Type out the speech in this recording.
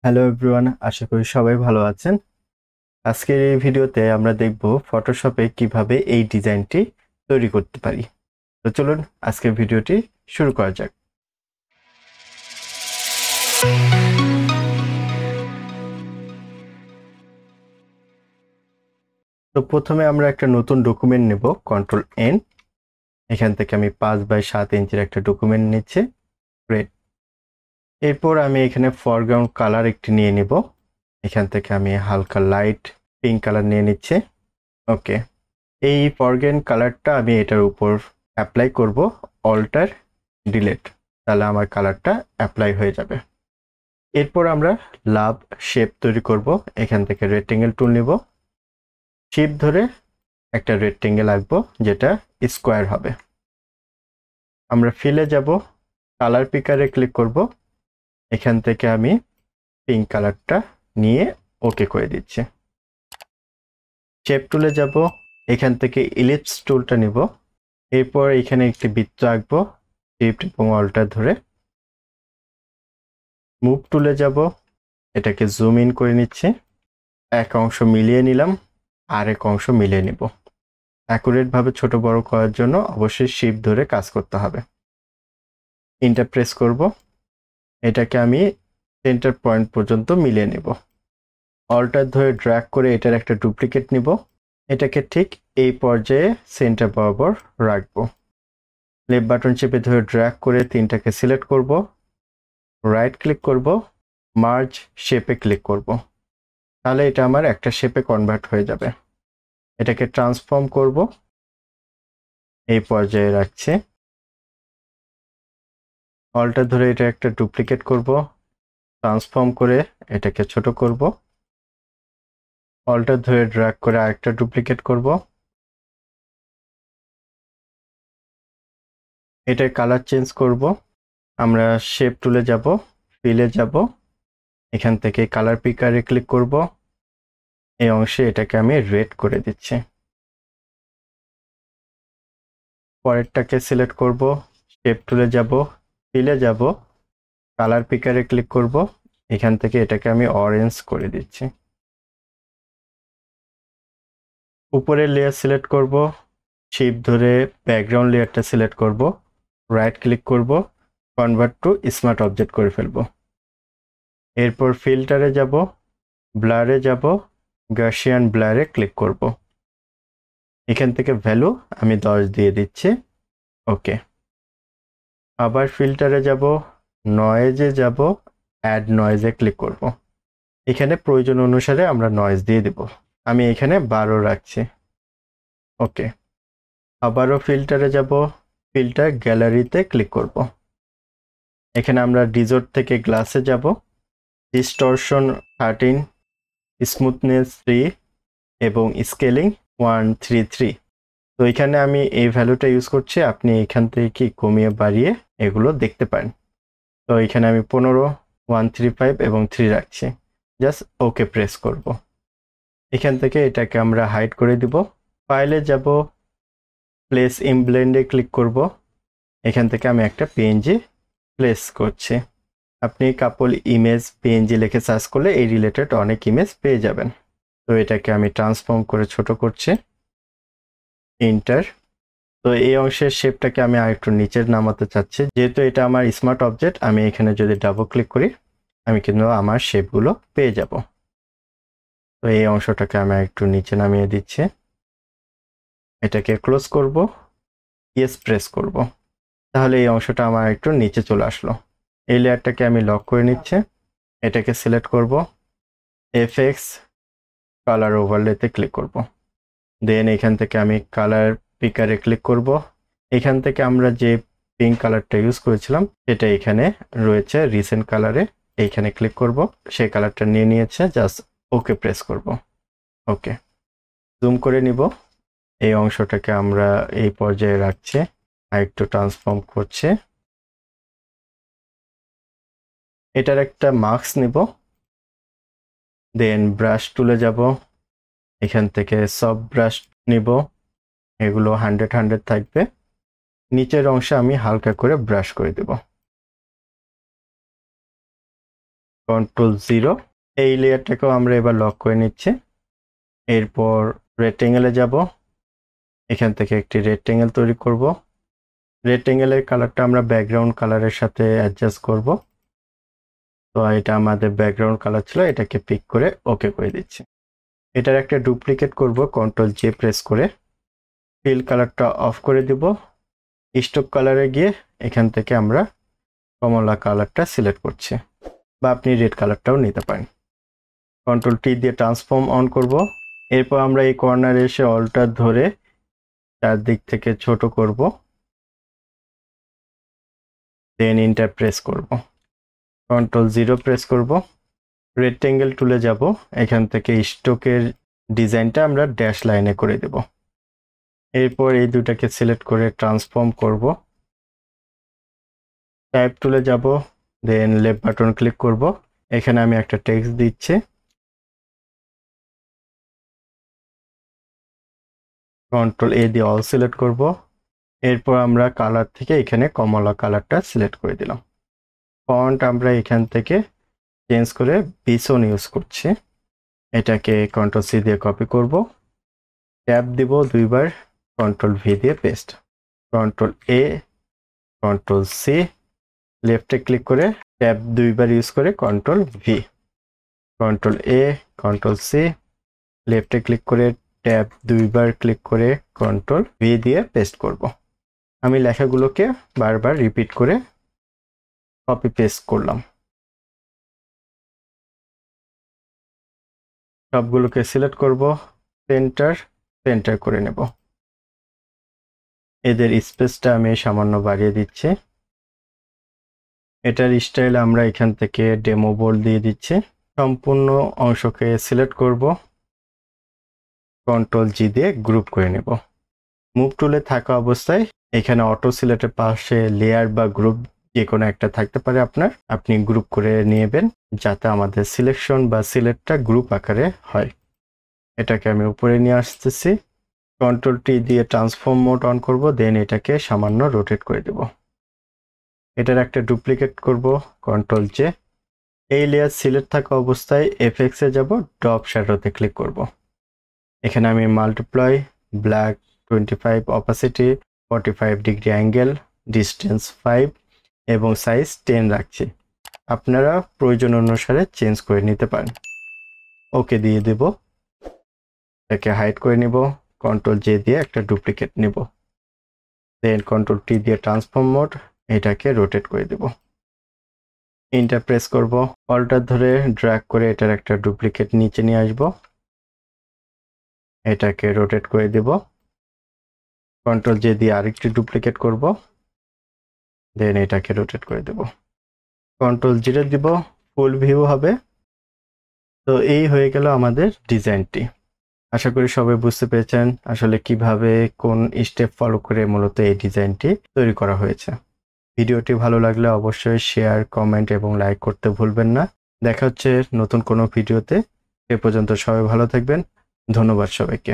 Hello everyone, আশা করি সবাই ভালো আছেন। আজকের এই ভিডিওতে আমরা দেখব ফটোশপে কিভাবে এই ডিজাইনটি তৈরি করতে পারি। তো চলুন আজকের ভিডিওটি শুরু করা যাক। তো প্রথমে আমরা একটা নতুন ডকুমেন্ট নেব, কন্ট্রোল এন। এখান থেকে আমি 5x7 ইঞ্চির একটা ডকুমেন্ট নিচ্ছি, গ্রেড। এরপর আমি এখানে ফরগ্রাউন্ড কালার একটি নিয়ে নিব। এখান থেকে আমি হালকা লাইট পিঙ্ক কালার নিয়ে নিচ্ছি। ওকে, এই ফরগ্রাউন্ড কালারটা আমি এটার উপর অ্যাপ্লাই করব, অল্টার ডিলিট, তাহলে আমার কালারটা অ্যাপ্লাই হয়ে যাবে। এরপর আমরা লাভ শেপ তৈরি করব। এখান থেকে রেক্টেঙ্গেল টুল নিব, শিফট ধরে একটা রেক্টেঙ্গেল আঁকবো যেটা স্কোয়ার হবে। আমরা ফিলে যাব, কালার পিকারে ক্লিক করব। এখান থেকে আমি পিঙ্ক কালারটা নিয়ে ওকে করে দিচ্ছি। শেপ টুলে যাব, এখান থেকে ইলিপস টুলটা নিব। এরপর এখানে একটি বৃত্ত আঁকবো, শিফট এবং অল্টার ধরে। মুভ টুলে যাব, এটাকে জুম ইন করে নিচ্ছি। এক অংশ মিলিয়ে নিলাম, আরেক অংশ মিলিয়ে নিব। অ্যাকুরেট ভাবে ছোট বড় করার জন্য অবশ্যই শিফট ধরে কাজ করতে হবে। এন্টার প্রেস করব, এটাকে আমি সেন্টার পয়েন্ট পর্যন্ত মিলিয়ে নেব। অল্টার ধরে ড্র্যাগ করে এটার একটা ডুপ্লিকেট নিব, এটাকে ঠিক এই পর্যায়ে সেন্টার বরাবর রাখবো। লেফট বাটন চেপে ধরে ড্র্যাগ করে তিনটাকে সিলেক্ট করব, রাইট ক্লিক করব, মার্জ শেপে ক্লিক করব। তাহলে এটা আমার একটা শেপে কনভার্ট হয়ে যাবে। এটাকে ট্রান্সফর্ম করব, এই পর্যায়ে রাখছি। অল্টার ধরে এটা একটা ডুপ্লিকেট করব, ট্রান্সফর্ম করে এটাকে ছোট করব। অল্টার ধরে ড্র্যাগ করে আরেকটা ডুপ্লিকেট করব। এটার কালার চেঞ্জ করব। আমরা শেপ টুলে যাব, ফিলে যাব, এখান থেকে কালার পিকারে ক্লিক করব। এই অংশে এটাকে আমি রেড করে দিচ্ছি। পরেরটাকে সিলেক্ট করব, শেপ টুলে যাব, ফিলে যাব, কালার পিকারে ক্লিক করব। এখান থেকে এটাকে আমি অরেঞ্জ করে দিচ্ছি। উপরের লেয়ার সিলেক্ট করব, শিফট ধরে ব্যাকগ্রাউন্ড লেয়ারটা সিলেক্ট করব, রাইট ক্লিক করব, কনভার্ট টু স্মার্ট অবজেক্ট করে ফেলব। এরপর ফিল্টারে যাব, ব্লারে যাব, গাউসিয়ান ব্লারে ক্লিক করব। এখান থেকে ভ্যালু আমি 10 দিয়ে দিচ্ছি। ওকে, আবার ফিল্টারে যাব, নয়েজে যাব, অ্যাড নয়েজে ক্লিক করব। এখানে প্রয়োজন অনুসারে আমরা নয়েজ দিয়ে দেব। আমি এখানে 12 রাখছি। ওকে, আবারও ফিল্টারে যাব, ফিল্টার গ্যালারিতে ক্লিক করব। এখানে আমরা ডিজোর্ট থেকে গ্লাসে যাব, ডিস্টরশন 13, স্মুথনেস 3 এবং স্কেলিং 133। তো এখানে আমি এই ভ্যালুটা ইউজ করছি, আপনি এখান থেকে কি কমিয়ে বাড়িয়ে এগুলো দেখতে পারেন। তো এখানে আমি 15, 135 এবং 3 রাখছি। জাস্ট ওকে প্রেস করব। এখান থেকে এটাকে আমরা হাইড করে দিব। ফাইলে যাব, প্লেস ইন ব্লেন্ডে ক্লিক করব। এখান থেকে আমি একটা পিএনজি প্লেস করছি। আপনি কাপল ইমেজ পিএনজি লিখে সার্চ করলে এই রিলেটেড অনেক ইমেজ পেয়ে যাবেন। তো এটাকে আমি ট্রান্সফর্ম করে ছোট করছি, এন্টার। তো এই অংশের শেপটাকে আমি আরেকটু নিচের নামাতে চাচ্ছি, যেহেতু এটা আমার স্মার্ট অবজেক্ট। আমি এখানে যদি ডাবল ক্লিক করি আমি কিন্তু আমার শেপগুলো পেয়ে যাব। তো এই অংশটাকে আমি একটু নিচে নামিয়ে দিচ্ছি, এটাকে ক্লোজ করব, ইয়েস প্রেস করব। তাহলে এই অংশটা আমার একটু নিচে চলে আসলো। এই লেয়ারটাকে আমি লক করে নিচ্ছি, এটাকে সিলেক্ট করব, এফএক্স কালার ওভারলেতে ক্লিক করব। দেন এখান থেকে আমি কালার পিকারে ক্লিক করব। এখান থেকে আমরা যে পিঙ্ক কালারটা ইউজ করেছিলাম সেটা এখানে রয়েছে রিসেন্ট কালারে, এইখানে ক্লিক করব। সেই কালারটা নিয়ে নিয়েছে, জাস্ট ওকে প্রেস করব। ওকে, জুম করে নিব। এই অংশটাকে আমরা এই পর্যায়ে রাখছি, আর একটু ট্রান্সফর্ম করছে। এটার একটা মার্কস নিব, দেন ব্রাশ টুলে যাব, এখান থেকে সব ব্রাশ নিব, এগুলো 100 থাকবে। নিচের অংশে আমি হালকা করে ব্রাশ করে দেব। Ctrl 0। এই লেয়ারটাকেও আমরা এবার লক করে নিচ্ছি। এরপর রেক্টেঙ্গেলে যাব, এখান থেকে একটি রেক্টেঙ্গেল তৈরি করব। রেক্টেঙ্গেলের কালারটা আমরা ব্যাকগ্রাউন্ড কালারের সাথে অ্যাডজাস্ট করব। তো এটা আমাদের ব্যাকগ্রাউন্ড কালার ছিল, এটাকে পিক করে ওকে করে দিচ্ছি। এটার একটা ডুপ্লিকেট করব, Ctrl J প্রেস করে ফিল কালারটা অফ করে দিব। স্টক কালারে গিয়ে এখান থেকে আমরা কমলা কালারটা সিলেক্ট করছি, বা আপনি রেড কালারটাও নিতে পারেন। Ctrl T দিয়ে ট্রান্সফর্ম অন করব। এরপর আমরা এই কর্নারে এসে অল্টার ধরে চারদিক থেকে ছোট করব, দেন এন্টার প্রেস করব। Ctrl 0 প্রেস করব। রেক্টেঙ্গেল টুলে যাব, এখান থেকে স্টকের ডিজাইনটা আমরা ড্যাশ লাইনে করে দেব। এরপর এই দুটাকে সিলেক্ট করে ট্রান্সফর্ম করব। টাইপ টুলে যাব, দেন লেফট বাটন ক্লিক করব। এখানে আমি একটা টেক্সট দিচ্ছি। Ctrl A দিয়ে অল সিলেক্ট করব। এরপর আমরা কালার থেকে এখানে কমলা কালারটা সিলেক্ট করে দিলাম। ফন্ট আমরা এখান থেকে চেঞ্জ করে বিসন ইউজ করছি। এটাকে Ctrl C দিয়ে কপি করব, ট্যাব দিব দুইবার, Ctrl V দিয়ে paste. Ctrl A, Ctrl C, লেফটে ক্লিক করে ট্যাব দুইবার ইউজ করে Ctrl V, Ctrl A, Ctrl C, লেফটে ক্লিক করে ট্যাব দুইবার ক্লিক করে Ctrl V দিয়ে পেস্ট করব। আমি লেখাগুলোকে বারবার রিপিট করে কপি পেস্ট করলাম। সবগুলোকে সিলেক্ট করব, সেন্টার করে নেব। এদের স্পেসটা আমি সামান্য বাড়িয়ে দিচ্ছি। এটার স্টাইল আমরা এখান থেকে ডেমো বোল্ড দিয়ে দিচ্ছি। সম্পূর্ণ অংশকে সিলেক্ট করব, Ctrl G দিয়ে গ্রুপ করে নেব। মুভ টুলে থাকা অবস্থায় এখানে অটো সিলেক্টের পাশে লেয়ার বা গ্রুপ যে কোনো একটা থাকতে পারে আপনি গ্রুপ করে নেবেন, যাতে আমাদের সিলেকশন বা সিলেক্টটা গ্রুপ আকারে হয়। এটাকে আমি উপরে নিয়ে আসতেছি। Ctrl T দিয়ে ট্রান্সফর্ম মোড অন করব, দেন এটাকে সামান্য রোটেট করে দেব। এটার একটা ডুপ্লিকেট করব, Ctrl J। এই লেয়ার সিলেক্ট থাকা অবস্থায় এফেক্টসে যাব, ড্রপ শ্যাডোতে ক্লিক করব। এখানে আমি multiply, black 25, opacity 45 degree angle, distance 5 এবং সাইজ 10 রাখছি। আপনারা প্রয়োজন অনুসারে চেঞ্জ করে নিতে পারেন। ওকে দিয়ে দেব। এটাকে হাইড করে নিব, Ctrl J দিয়ে একটা ডুপ্লিকেট নিব, দেন Ctrl T দিয়ে ট্রান্সফর্ম মোড, এটাকে রোটেট করে দেব। এন্টার প্রেস করব, অল্টার ধরে ড্র্যাগ করে এটার একটা ডুপ্লিকেট নিচে নিয়ে আসব, এটাকে রোটেট করে দেব। Ctrl J দিয়ে আরেকটি ডুপ্লিকেট করব, দেন এটাকে রোটেট করে দেব। Ctrl 0 দিব, ফুল ভিউ হবে। তো এই হয়ে গেল আমাদের ডিজাইনটি। আশা করি সবাই বুঝতে পেরেছেন আসলে কিভাবে কোন স্টেপ ফলো করে মূলত এই ডিজাইনটি তৈরি করা হয়েছে। ভিডিওটি ভালো লাগলে অবশ্যই শেয়ার, কমেন্ট এবং লাইক করতে ভুলবেন না। দেখা হচ্ছে নতুন কোনো ভিডিওতে। এ পর্যন্ত সবাই ভালো থাকবেন। ধন্যবাদ সবাইকে।